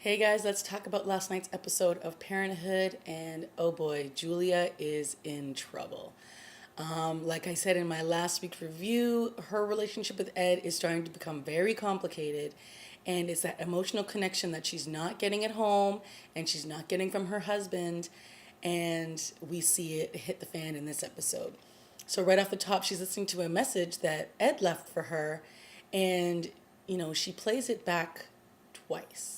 Hey guys, let's talk about last night's episode of Parenthood. And oh boy, Julia is in trouble. Like I said in my last week's review, her relationship with Ed is starting to become very complicated. And it's that emotional connection that she's not getting at home and she's not getting from her husband. And we see it hit the fan in this episode. So, right off the top, she's listening to a message that Ed left for her. And, she plays it back twice.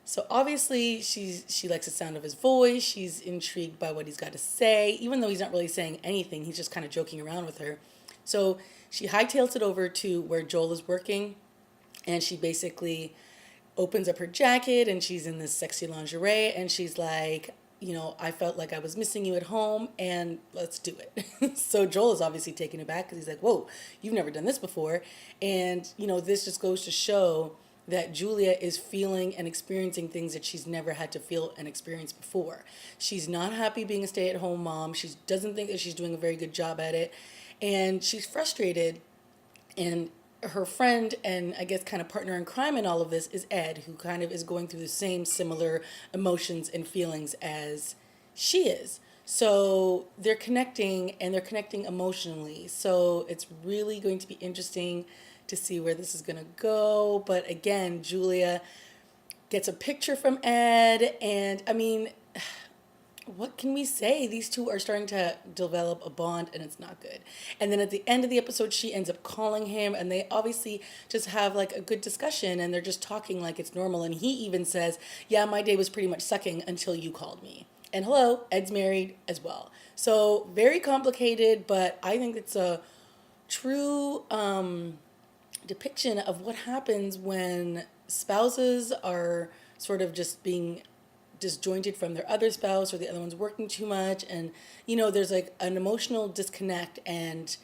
So obviously she likes the sound of his voice. She's intrigued by what he's got to say, even though he's not really saying anything. He's just kind of joking around with her. So she hightails it over to where Joel is working, and she basically opens up her jacket, and she's in this sexy lingerie, and she's like, I felt like I was missing you at home, and let's do it. So Joel is obviously taken aback because he's like, whoa, you've never done this before. And, this just goes to show that Julia is feeling and experiencing things that she's never had to feel and experience before. She's not happy being a stay-at-home mom. She doesn't think that she's doing a very good job at it. And she's frustrated. And her friend and I guess kind of partner in crime in all of this is Ed, who kind of is going through the same similar emotions and feelings as she is. So they're connecting, and they're connecting emotionally. So it's really going to be interesting to see where this is going to go. But again, Julia gets a picture from Ed, and I mean, what can we say? These two are starting to develop a bond, and it's not good. And then at the end of the episode, she ends up calling him, and they obviously just have like a good discussion, and they're just talking like it's normal. And he even says, yeah, my day was pretty much sucking until you called me. And hello, Ed's married as well. So very complicated, but I think it's a true depiction of what happens when spouses are sort of just being disjointed from their other spouse, or the other one's working too much, and there's like an emotional disconnect, and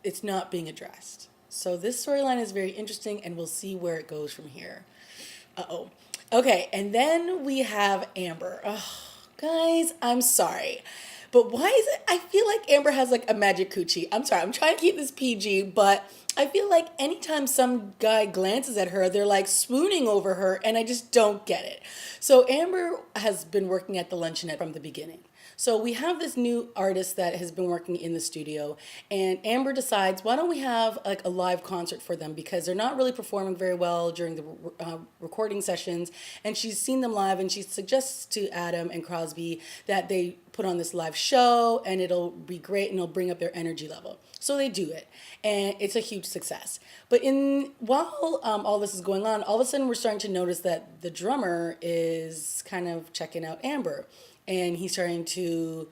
it's not being addressed. So this storyline is very interesting, and we'll see where it goes from here. Okay, and then we have Amber. Oh, guys, I'm sorry, but why is it I feel like Amber has like a magic coochie? I'm sorry, I'm trying to keep this PG, but I feel like anytime some guy glances at her, they're like swooning over her, and I just don't get it. So Amber has been working at the luncheonette from the beginning. So we have this new artist that has been working in the studio, and Amber decides, why don't we have like a live concert for them, because they're not really performing very well during the recording sessions, and she's seen them live, and she suggests to Adam and Crosby that they put on this live show, and it'll be great, and it'll bring up their energy level. So they do it, and it's a huge success. But while all this is going on, all of a sudden we're starting to notice that the drummer is kind of checking out Amber, and he's starting to,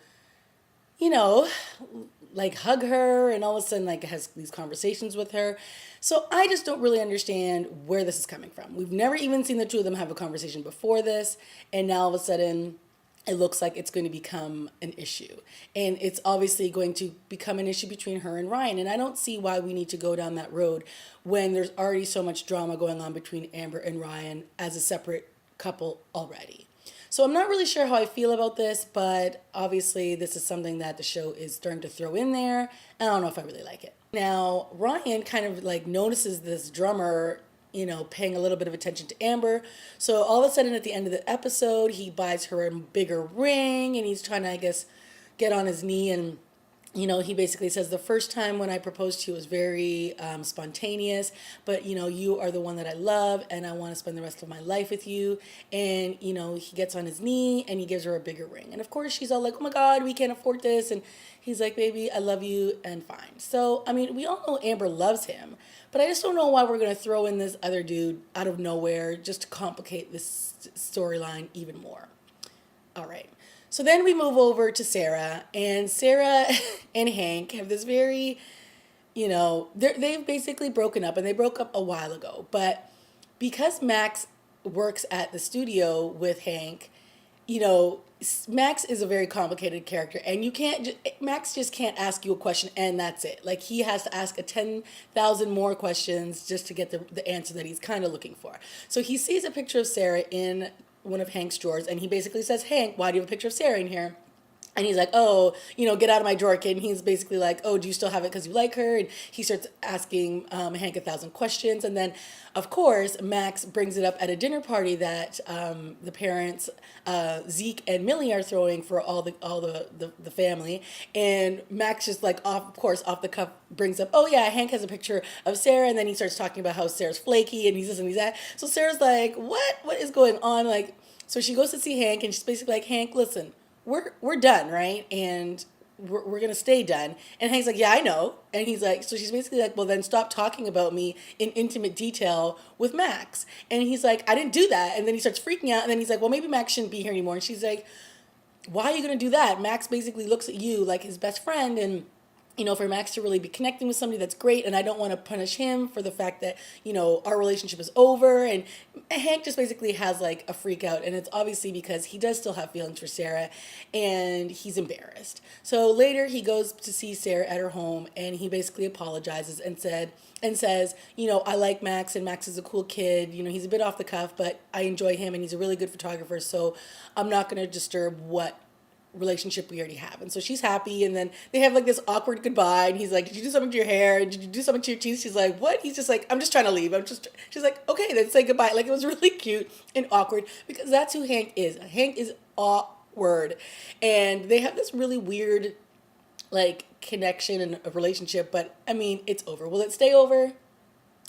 like hug her, and all of a sudden like has these conversations with her. So I just don't really understand where this is coming from. We've never even seen the two of them have a conversation before this, and now all of a sudden it looks like it's going to become an issue. And it's obviously going to become an issue between her and Ryan. And I don't see why we need to go down that road when there's already so much drama going on between Amber and Ryan as a separate couple already. So I'm not really sure how I feel about this, but obviously this is something that the show is starting to throw in there. And I don't know if I really like it. Now, Ryan kind of like notices this drummer paying a little bit of attention to Amber. So all of a sudden at the end of the episode, he buys her a bigger ring, and he's trying to, I guess, get on his knee, and he basically says, the first time when I proposed to you was very spontaneous, but, you are the one that I love, and I want to spend the rest of my life with you. And, he gets on his knee, and he gives her a bigger ring. And, of course, she's all like, oh, my God, we can't afford this. And he's like, baby, I love you, and fine. So, I mean, we all know Amber loves him, but I just don't know why we're going to throw in this other dude out of nowhere just to complicate this storyline even more. All right. So then we move over to Sarah, and Sarah and Hank have this very, they've basically broken up, and they broke up a while ago. But because Max works at the studio with Hank, Max is a very complicated character, and Max just can't ask you a question and that's it. Like, he has to ask 10,000 more questions just to get the answer that he's kind of looking for. So he sees a picture of Sarah in one of Hank's drawers, and he basically says, Hank, why do you have a picture of Sarah in here? And he's like, oh, get out of my drawer, kid. And he's basically like, oh, do you still have it because you like her? And he starts asking Hank 1,000 questions. And then, of course, Max brings it up at a dinner party that the parents, Zeke and Millie, are throwing for all the family. And Max just like of course, off the cuff brings up, oh yeah, Hank has a picture of Sarah. And then he starts talking about how Sarah's flaky and he's this and he's that. So Sarah's like, what is going on? Like, so she goes to see Hank and she's basically like, Hank, listen, we're done, right? And we're gonna stay done. And Hank's like, yeah, I know. And he's like, so she's basically like, well, then stop talking about me in intimate detail with Max. And he's like, I didn't do that. And then he starts freaking out. And then he's like, well, maybe Max shouldn't be here anymore. And she's like, why are you gonna do that? Max basically looks at you like his best friend, and for Max to really be connecting with somebody, that's great. And I don't want to punish him for the fact that, our relationship is over. And Hank just basically has like a freak out. And it's obviously because he does still have feelings for Sarah and he's embarrassed. So later he goes to see Sarah at her home and he basically apologizes and says, I like Max and Max is a cool kid. He's a bit off the cuff, but I enjoy him and he's a really good photographer. So I'm not going to disturb what relationship we already have. And so she's happy, and then they have like this awkward goodbye, and he's like, did you do something to your hair? And did you do something to your teeth? She's like, what? He's just like, I'm just trying to leave. She's like, okay, then say goodbye. Like, it was really cute and awkward because that's who Hank is. Hank is awkward. And they have this really weird like connection and a relationship, but I mean, it's over. Will it stay over?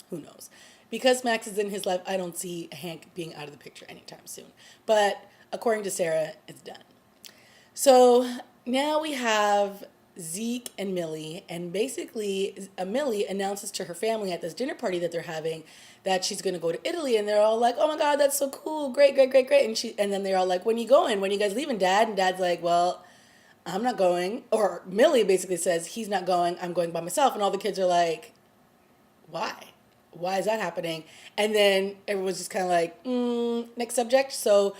Who knows? Because Max is in his life, I don't see Hank being out of the picture anytime soon. But according to Sarah, it's done. So now we have Zeke and Millie, and basically Millie announces to her family at this dinner party that they're having that she's going to go to Italy, and they're all like, oh my God, that's so cool. Great, great, great, great. And then they're all like, when are you going? When are you guys leaving, Dad? And Dad's like, well, I'm not going. Or Millie basically says, he's not going. I'm going by myself. And all the kids are like, why? Why is that happening? And then everyone's just kind of like, next subject. So,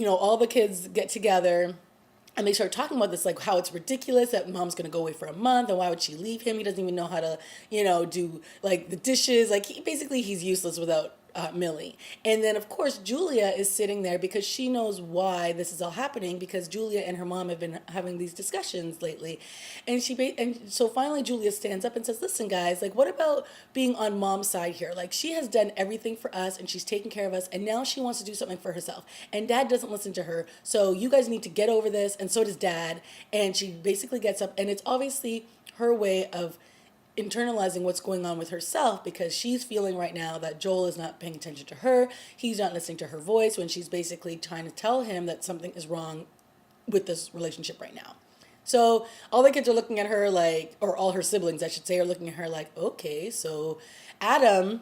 all the kids get together and they start talking about this, like how it's ridiculous that Mom's going to go away for a month and why would she leave him? He doesn't even know how to, do like the dishes. Like he's useless without Millie. And then of course Julia is sitting there because she knows why this is all happening, because Julia and her mom have been having these discussions lately. And so finally Julia stands up and says, listen guys, like what about being on Mom's side here? Like she has done everything for us and she's taken care of us, and now she wants to do something for herself. And Dad doesn't listen to her. So you guys need to get over this, and so does Dad. And she basically gets up, and it's obviously her way of internalizing what's going on with herself, because she's feeling right now that Joel is not paying attention to her. He's not listening to her voice when she's basically trying to tell him that something is wrong with this relationship right now. So all the kids are looking at her like, or all her siblings, I should say, are looking at her like, okay, so Adam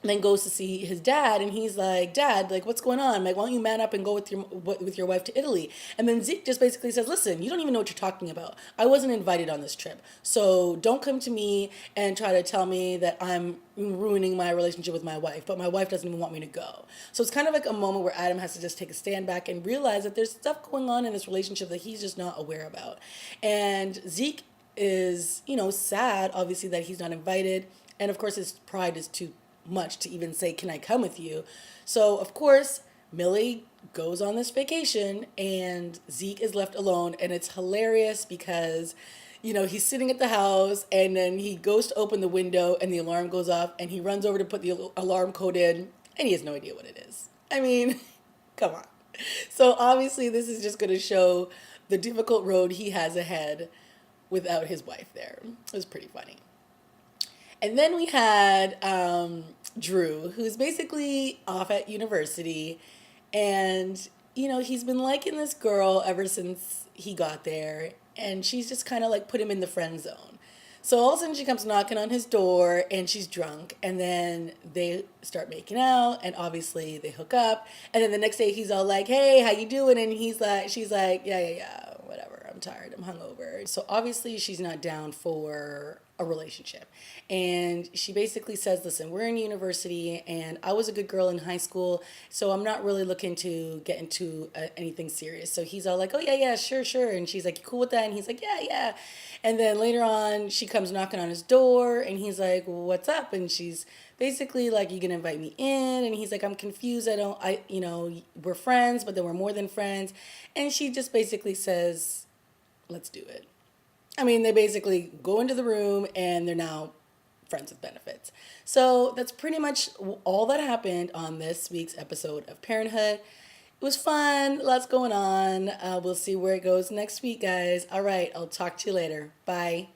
then goes to see his dad, and he's like, Dad, like, what's going on? Like, why don't you man up and go with your wife to Italy? And then Zeke just basically says, listen, you don't even know what you're talking about. I wasn't invited on this trip. So don't come to me and try to tell me that I'm ruining my relationship with my wife, but my wife doesn't even want me to go. So it's kind of like a moment where Adam has to just take a stand back and realize that there's stuff going on in this relationship that he's just not aware about. And Zeke is, sad, obviously, that he's not invited. And of course, his pride is too much to even say, can I come with you? So of course Millie goes on this vacation and Zeke is left alone, and it's hilarious because he's sitting at the house and then he goes to open the window and the alarm goes off, and he runs over to put the alarm code in and he has no idea what it is. I mean, come on. So obviously this is just going to show the difficult road he has ahead without his wife there. It was pretty funny. And then we had Drew, who's basically off at university. And, he's been liking this girl ever since he got there. And she's just kind of like put him in the friend zone. So all of a sudden she comes knocking on his door and she's drunk. And then they start making out, and obviously they hook up. And then the next day he's all like, hey, how you doing? And she's like, yeah, whatever. I'm tired. I'm hungover. So obviously she's not down for a relationship. And she basically says, listen, we're in university and I was a good girl in high school, so I'm not really looking to get into anything serious. So he's all like, oh yeah, sure. And she's like, you cool with that? And he's like, yeah. And then later on she comes knocking on his door and he's like, well, what's up? And she's basically like, you gonna invite me in? And he's like, I'm confused. We're friends, but then we're more than friends. And she just basically says, let's do it. I mean, they basically go into the room and they're now friends with benefits. So that's pretty much all that happened on this week's episode of Parenthood. It was fun, lots going on. We'll see where it goes next week, guys. All right, I'll talk to you later. Bye.